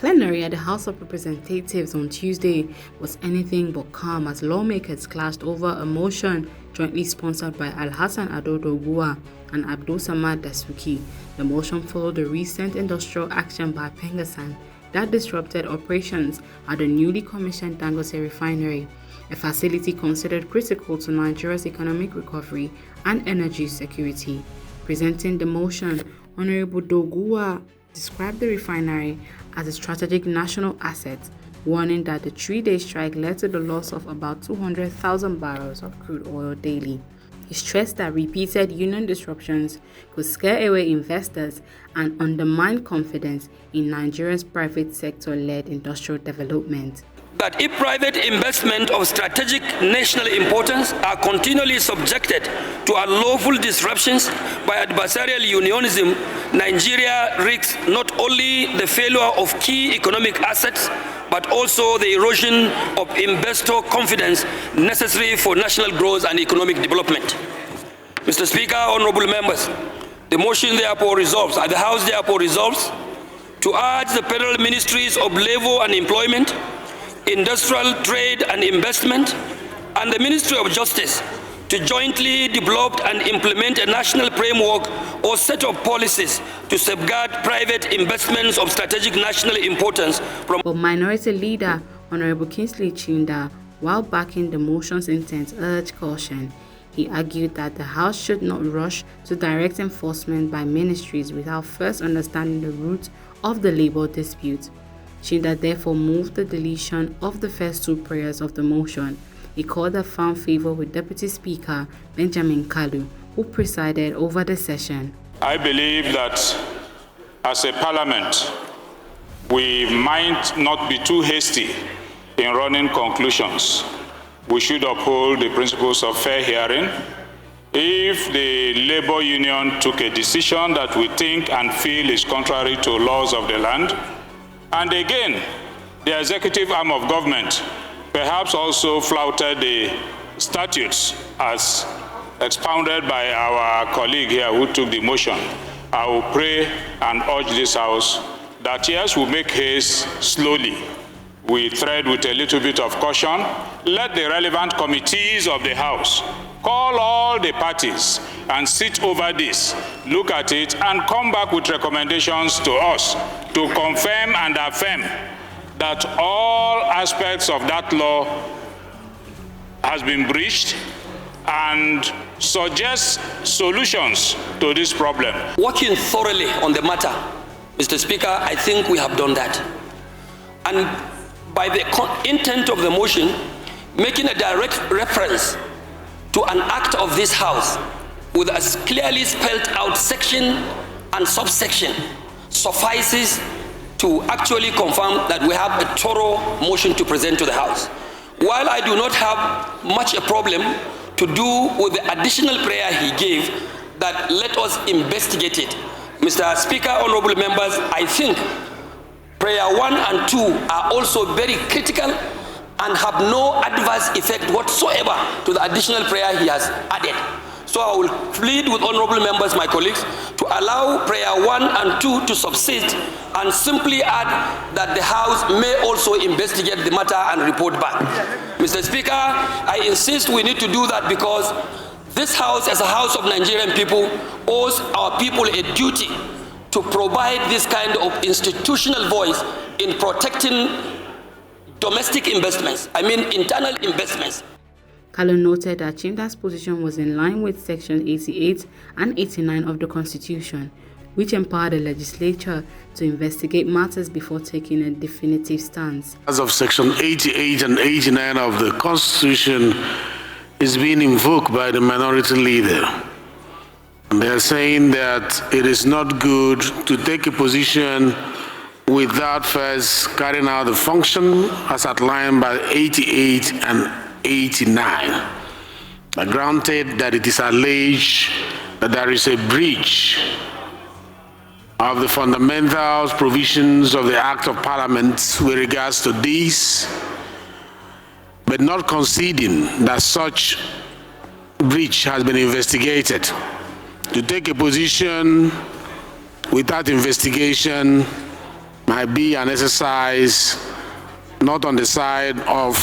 Plenary at the House of Representatives on Tuesday was anything but calm as lawmakers clashed over a motion jointly sponsored by Alhassan Ado Doguwa and Abdul Samad Dasuki. The motion followed the recent industrial action by PENGASSAN that disrupted operations at the newly commissioned Dangote refinery, a facility considered critical to Nigeria's economic recovery and energy security. Presenting the motion, Honorable Doguwa described the refinery as a strategic national asset, warning that the 3-day strike led to the loss of about 200,000 barrels of crude oil daily. He stressed that repeated union disruptions could scare away investors and undermine confidence in Nigeria's private sector-led industrial development. That if private investment of strategic national importance are continually subjected to unlawful disruptions by adversarial unionism, Nigeria risks not only the failure of key economic assets, but also the erosion of investor confidence necessary for national growth and economic development. Mr. Speaker, honorable members, the motion therefore resolves, the House therefore resolves to urge the Federal Ministries of Labour and Employment, Industrial Trade and Investment, and the Ministry of Justice to jointly develop and implement a national framework or set of policies to safeguard private investments of strategic national importance from. But Minority Leader Honorable Kingsley Chinda, while backing the motion's intent, urged caution. He argued that the House should not rush to direct enforcement by ministries without first understanding the root of the labor dispute. Chinda therefore moved the deletion of the first two prayers of the motion. He called a found favor with Deputy Speaker Benjamin Kalu, who presided over the session. I believe that as a parliament, we might not be too hasty in running conclusions. We should uphold the principles of fair hearing. If the labor union took a decision that we think and feel is contrary to laws of the land, and again, the executive arm of government perhaps also flouted the statutes as expounded by our colleague here who took the motion, I will pray and urge this House that yes, we make haste slowly. We tread with a little bit of caution. Let the relevant committees of the House call all the parties and sit over this, look at it, and come back with recommendations to us to confirm and affirm that all aspects of that law has been breached and suggest solutions to this problem. Working thoroughly on the matter, Mr. Speaker, I think we have done that. And by the intent of the motion, making a direct reference to an act of this House with a clearly spelled out section and subsection suffices to actually confirm that we have a thorough motion to present to the House. While I do not have much a problem to do with the additional prayer he gave that let us investigate it, Mr. Speaker, honorable members, I think prayer 1 and 2 are also very critical and have no adverse effect whatsoever to the additional prayer he has added. So I will plead with honorable members, my colleagues, to allow prayer 1 and 2 to subsist and simply add that the House may also investigate the matter and report back. Mr. Speaker, I insist we need to do that because this House, as a House of Nigerian people, owes our people a duty to provide this kind of institutional voice in protecting domestic investments, internal investments. Kalu noted that Chinda's position was in line with Section 88 and 89 of the Constitution, which empowered the legislature to investigate matters before taking a definitive stance. As of Section 88 and 89 of the Constitution is being invoked by the minority leader. And they're saying that it is not good to take a position without first carrying out the function as outlined by 88 and 89. Granted that it is alleged that there is a breach of the fundamental provisions of the Act of Parliament with regards to this, but not conceding that such breach has been investigated. To take a position without investigation might be an exercise not on the side of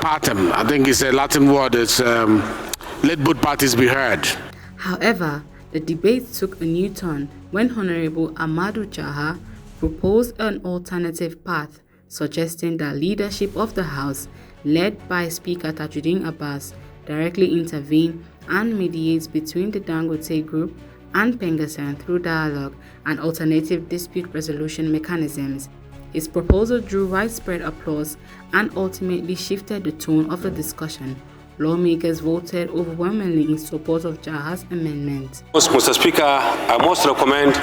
partem. I think it's a Latin word. It's let both parties be heard. However, the debate took a new turn when Honorable Amadou Jaha proposed an alternative path, suggesting that leadership of the House, led by Speaker Tajuddin Abbas, directly intervene and mediate between the Dangote Group and PENGASSAN through dialogue and alternative dispute resolution mechanisms. His proposal drew widespread applause and ultimately shifted the tone of the discussion. Lawmakers voted overwhelmingly in support of Jaha's amendment. Mr. Speaker, I must recommend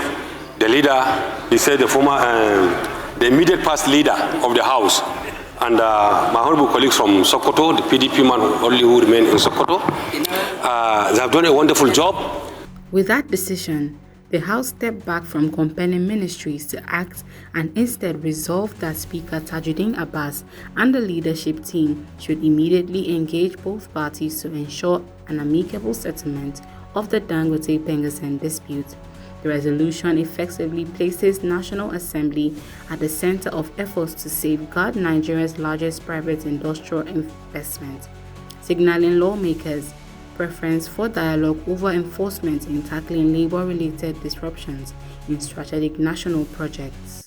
the leader, he said the immediate past leader of the House, and my honorable colleagues from Sokoto, the PDP man who remain in Sokoto. They have done a wonderful job. With that decision, the House stepped back from compelling ministries to act and instead resolved that Speaker Tajuddin Abbas and the leadership team should immediately engage both parties to ensure an amicable settlement of the Dangote-PENGASSAN dispute. The resolution effectively places National Assembly at the center of efforts to safeguard Nigeria's largest private industrial investment, signaling lawmakers' preference for dialogue over enforcement in tackling labor-related disruptions in strategic national projects.